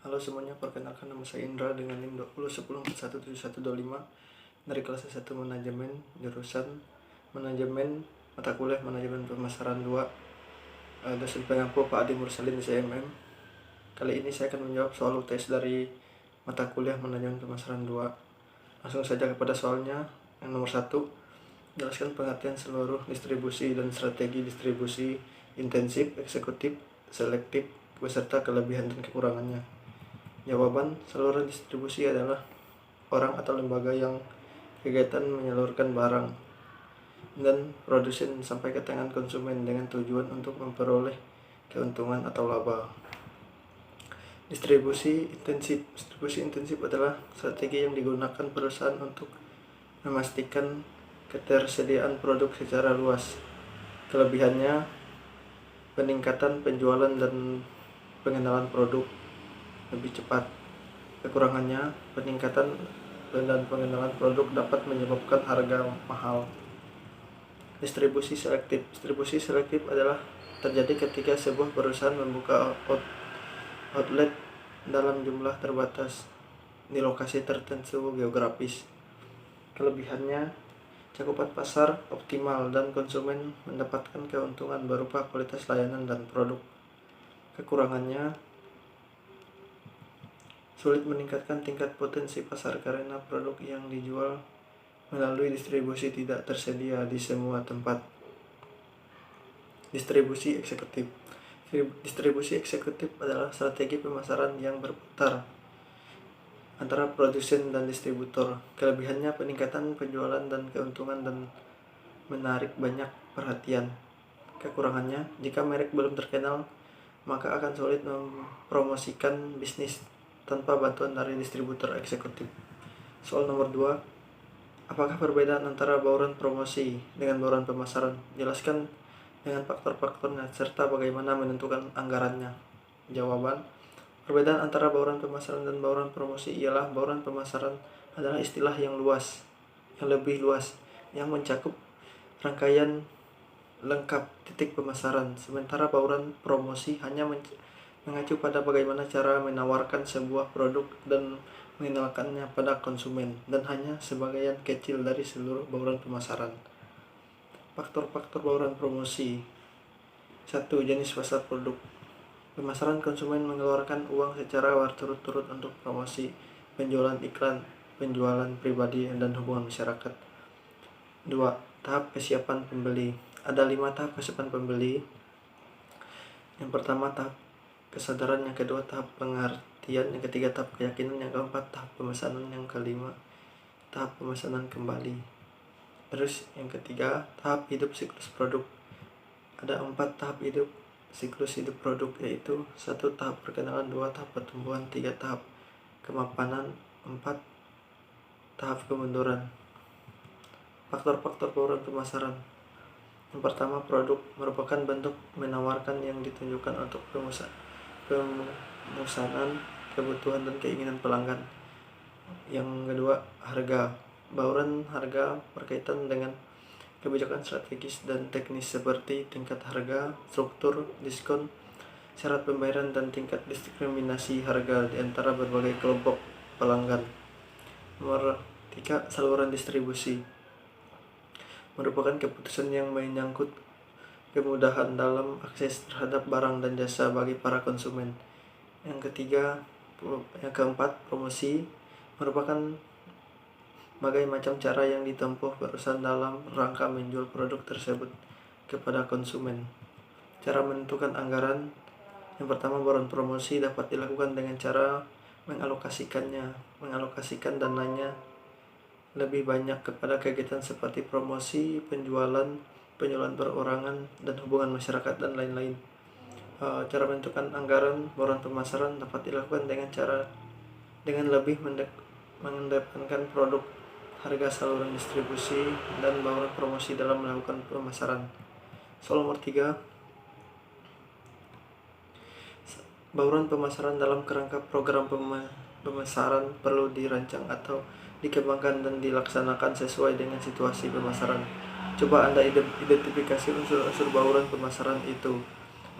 Halo semuanya, perkenalkan nama saya Indra dengan NIM 2010417125 dari kelas S1 Manajemen, jurusan Manajemen, mata kuliah Manajemen Pemasaran 2, dosen pengampu Pak Adi Mursalin CMM. Kali ini saya akan menjawab soal UTS dari mata kuliah Manajemen Pemasaran 2. Langsung saja kepada soalnya. Yang nomor 1, jelaskan pengertian seluruh distribusi dan strategi distribusi intensif, eksekutif, selektif, beserta kelebihan dan kekurangannya. Jawaban, seluruh distribusi adalah orang atau lembaga yang kegiatan menyalurkan barang dan produsen sampai ke tangan konsumen dengan tujuan untuk memperoleh keuntungan atau laba. Distribusi intensif adalah strategi yang digunakan perusahaan untuk memastikan ketersediaan produk secara luas. Kelebihannya, peningkatan penjualan dan pengenalan produk lebih cepat. Kekurangannya, peningkatan dan pengenalan produk dapat menyebabkan harga mahal. Distribusi selektif adalah terjadi ketika sebuah perusahaan membuka outlet dalam jumlah terbatas di lokasi tertentu geografis. Kelebihannya, cakupan pasar optimal dan konsumen mendapatkan keuntungan berupa kualitas layanan dan produk. Kekurangannya, sulit meningkatkan tingkat potensi pasar karena produk yang dijual melalui distribusi tidak tersedia di semua tempat. Distribusi eksekutif adalah strategi pemasaran yang berputar antara produsen dan distributor. Kelebihannya, peningkatan penjualan dan keuntungan dan menarik banyak perhatian. Kekurangannya, jika merek belum terkenal, maka akan sulit mempromosikan bisnis tanpa bantuan dari distributor eksekutif. Soal nomor 2, apakah perbedaan antara bauran promosi dengan bauran pemasaran? Jelaskan dengan faktor-faktornya serta bagaimana menentukan anggarannya. Jawaban, perbedaan antara bauran pemasaran dan bauran promosi ialah bauran pemasaran adalah istilah yang lebih luas, yang mencakup rangkaian lengkap titik pemasaran, sementara bauran promosi hanya mengacu pada bagaimana cara menawarkan sebuah produk dan mengenalkannya pada konsumen, dan hanya sebagian kecil dari seluruh bauran pemasaran. Faktor-faktor bauran promosi. 1. Jenis pasar produk. Pemasaran, konsumen mengeluarkan uang secara berturut-turut untuk promosi, penjualan iklan, penjualan pribadi, dan hubungan masyarakat. 2. Tahap kesiapan pembeli. Ada 5 tahap kesiapan pembeli. Yang pertama, tahap kesadaran. Yang kedua, tahap pengertian. Yang ketiga, tahap keyakinan. Yang keempat, tahap pemesanan. Yang kelima, tahap pemesanan kembali. Terus yang ketiga, tahap hidup siklus produk. Ada 4 tahap hidup siklus hidup produk, yaitu 1. Tahap perkenalan, 2. Tahap pertumbuhan, 3. Tahap kemapanan, 4. Tahap kemunduran. Faktor-faktor bauran pemasaran. Yang pertama, produk merupakan bentuk menawarkan yang ditunjukkan untuk pemesanan kebutuhan dan keinginan pelanggan. Yang kedua, harga. Bauran harga berkaitan dengan kebijakan strategis dan teknis seperti tingkat harga, struktur diskon, syarat pembayaran, dan tingkat diskriminasi harga di antara berbagai kelompok pelanggan. Nomor 3, saluran distribusi. Merupakan keputusan yang menyangkut kemudahan dalam akses terhadap barang dan jasa bagi para konsumen. Yang keempat, promosi merupakan berbagai macam cara yang ditempuh perusahaan dalam rangka menjual produk tersebut kepada konsumen. Cara menentukan anggaran. Yang pertama, bauran promosi dapat dilakukan dengan cara mengalokasikan dananya lebih banyak kepada kegiatan seperti promosi, penjualan perorangan, dan hubungan masyarakat, dan lain-lain. Cara menentukan anggaran bauran pemasaran dapat dilakukan dengan lebih mengedepankan produk, harga, saluran distribusi, dan bauran promosi dalam melakukan pemasaran. Soal nomor 3, bauran pemasaran dalam kerangka program pemasaran perlu dirancang atau dikembangkan dan dilaksanakan sesuai dengan situasi pemasaran. Coba Anda identifikasi unsur-unsur bauran pemasaran itu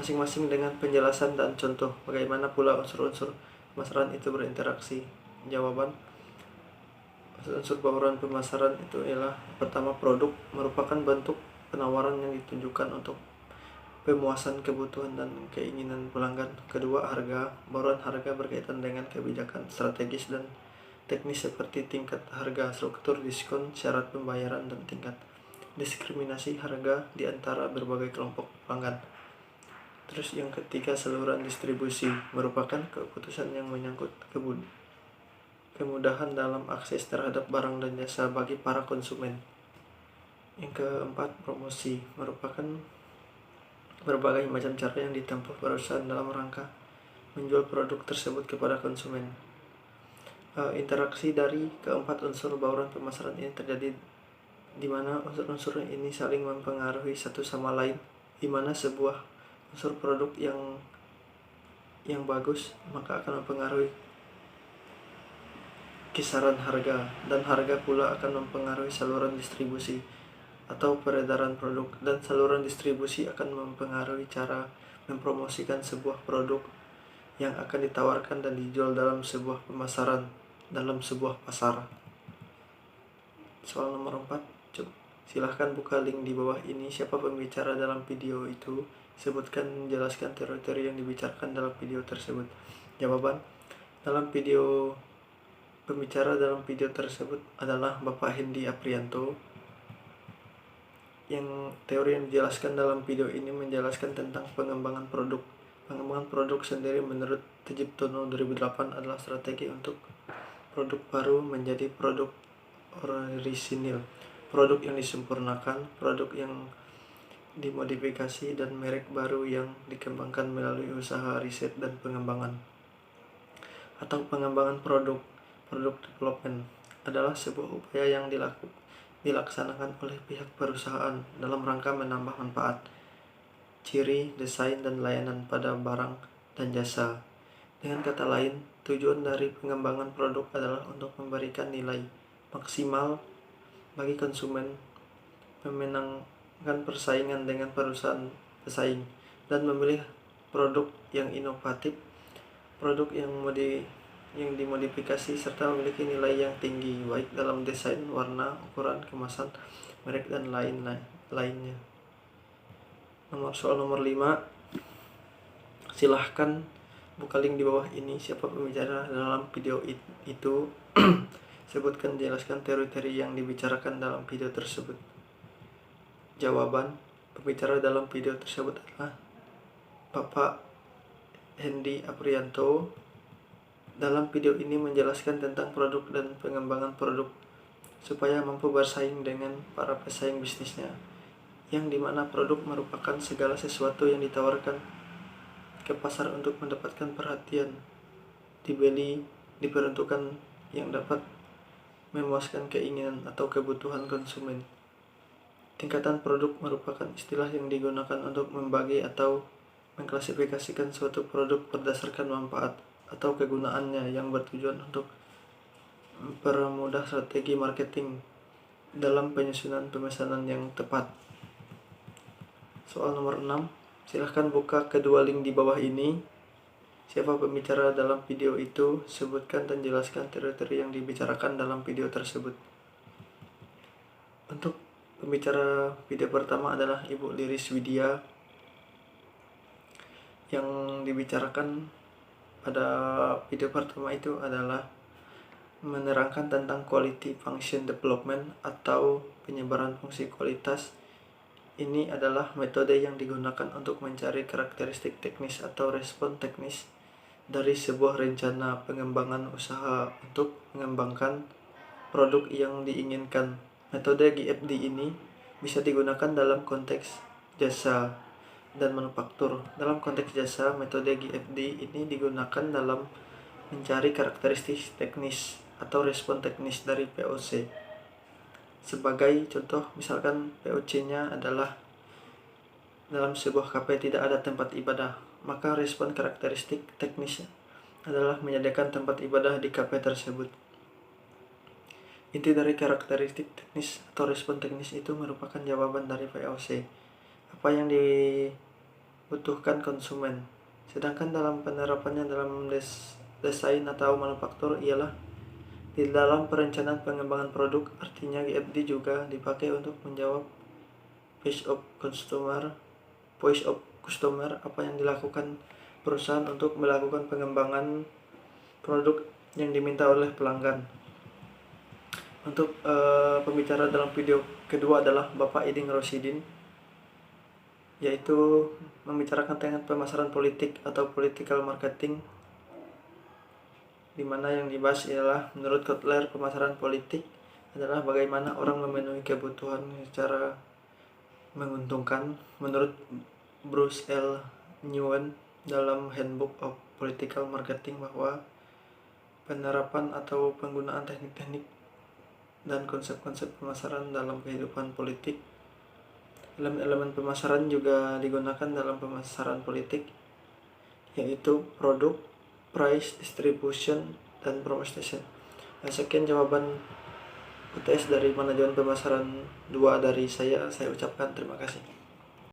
masing-masing dengan penjelasan dan contoh. Bagaimana pula unsur-unsur pemasaran itu berinteraksi? Jawaban, unsur bauran pemasaran itu ialah pertama, produk merupakan bentuk penawaran yang ditujukan untuk pemuasan kebutuhan dan keinginan pelanggan. Kedua, harga. Bauran harga berkaitan dengan kebijakan strategis dan teknis seperti tingkat harga, struktur diskon, syarat pembayaran, dan tingkat diskriminasi harga di antara berbagai kelompok pelanggan. Terus yang ketiga, saluran distribusi merupakan keputusan yang menyangkut kemudahan dalam akses terhadap barang dan jasa bagi para konsumen. Yang keempat, promosi merupakan berbagai macam cara yang ditempuh perusahaan dalam rangka menjual produk tersebut kepada konsumen. Interaksi dari keempat unsur bauran pemasaran ini terjadi di mana unsur-unsur ini saling mempengaruhi satu sama lain, di mana sebuah unsur produk yang bagus maka akan mempengaruhi kisaran harga, dan harga pula akan mempengaruhi saluran distribusi atau peredaran produk, dan saluran distribusi akan mempengaruhi cara mempromosikan sebuah produk yang akan ditawarkan dan dijual dalam sebuah pemasaran, dalam sebuah pasar. Soal nomor 4, silahkan buka link di bawah ini. Siapa pembicara dalam video itu? Sebutkan, menjelaskan teori-teori yang dibicarakan dalam video tersebut. Jawaban, pembicara dalam video tersebut adalah Bapak Hendy Aprianto. Yang teori yang dijelaskan dalam video ini menjelaskan tentang pengembangan produk. Pengembangan produk sendiri menurut Tejiptono 2008 adalah strategi untuk produk baru menjadi produk orisinil, produk yang disempurnakan, produk yang dimodifikasi, dan merek baru yang dikembangkan melalui usaha riset dan pengembangan. Atau pengembangan produk development adalah sebuah upaya yang dilaksanakan oleh pihak perusahaan dalam rangka menambah manfaat, ciri, desain, dan layanan pada barang dan jasa. Dengan kata lain, tujuan dari pengembangan produk adalah untuk memberikan nilai maksimal bagi konsumen, memenangkan persaingan dengan perusahaan pesaing, dan memilih produk yang inovatif, produk yang dimodifikasi, serta memiliki nilai yang tinggi baik dalam desain, warna, ukuran, kemasan, merek, dan lainnya. Soal nomor 5, silahkan buka link di bawah ini. Siapa pembicara dalam video itu? Sebutkan, jelaskan teori-teori yang dibicarakan dalam video tersebut. Jawaban, pembicara dalam video tersebut adalah Bapak Hendy Aprianto. Dalam video ini menjelaskan tentang produk dan pengembangan produk supaya mampu bersaing dengan para pesaing bisnisnya, yang dimana produk merupakan segala sesuatu yang ditawarkan ke pasar untuk mendapatkan perhatian, dibeli, diperuntukkan yang dapat memuaskan keinginan atau kebutuhan konsumen. Tingkatan produk merupakan istilah yang digunakan untuk membagi atau mengklasifikasikan suatu produk berdasarkan manfaat atau kegunaannya, yang bertujuan untuk mempermudah strategi marketing dalam penyusunan pemesanan yang tepat. Soal nomor 6, silahkan buka kedua link di bawah ini. Siapa pembicara dalam video itu? Sebutkan dan jelaskan teori-teori yang dibicarakan dalam video tersebut. Untuk pembicara video pertama adalah Ibu Liris Widya. Yang dibicarakan pada video pertama itu adalah menerangkan tentang quality function development atau penyebaran fungsi kualitas. Ini adalah metode yang digunakan untuk mencari karakteristik teknis atau respon teknis dari sebuah rencana pengembangan usaha untuk mengembangkan produk yang diinginkan. Metode GFD ini bisa digunakan dalam konteks jasa dan manufaktur. Dalam konteks jasa, metode GFD ini digunakan dalam mencari karakteristik teknis atau respon teknis dari POC. Sebagai contoh, misalkan POC-nya adalah dalam sebuah kafe tidak ada tempat ibadah, maka respon karakteristik teknisnya adalah menyediakan tempat ibadah di kafe tersebut. Inti dari karakteristik teknis atau respon teknis itu merupakan jawaban dari POC, apa yang dibutuhkan konsumen. Sedangkan dalam penerapannya dalam desain atau manufaktur ialah di dalam perencanaan pengembangan produk. Artinya GFD juga dipakai untuk menjawab voice of customer, apa yang dilakukan perusahaan untuk melakukan pengembangan produk yang diminta oleh pelanggan. Untuk pembicara dalam video kedua adalah Bapak Iding Rosidin, yaitu membicarakan tentang pemasaran politik atau political marketing, di mana yang dibahas ialah menurut Kotler pemasaran politik adalah bagaimana orang memenuhi kebutuhan secara menguntungkan. Menurut Bruce L. Nguyen dalam Handbook of Political Marketing bahwa penerapan atau penggunaan teknik-teknik dan konsep-konsep pemasaran dalam kehidupan politik. Elemen-elemen pemasaran juga digunakan dalam pemasaran politik, yaitu produk, price, distribution, dan promotion. Sekian jawaban UTS dari manajemen pemasaran 2 dari saya ucapkan terima kasih.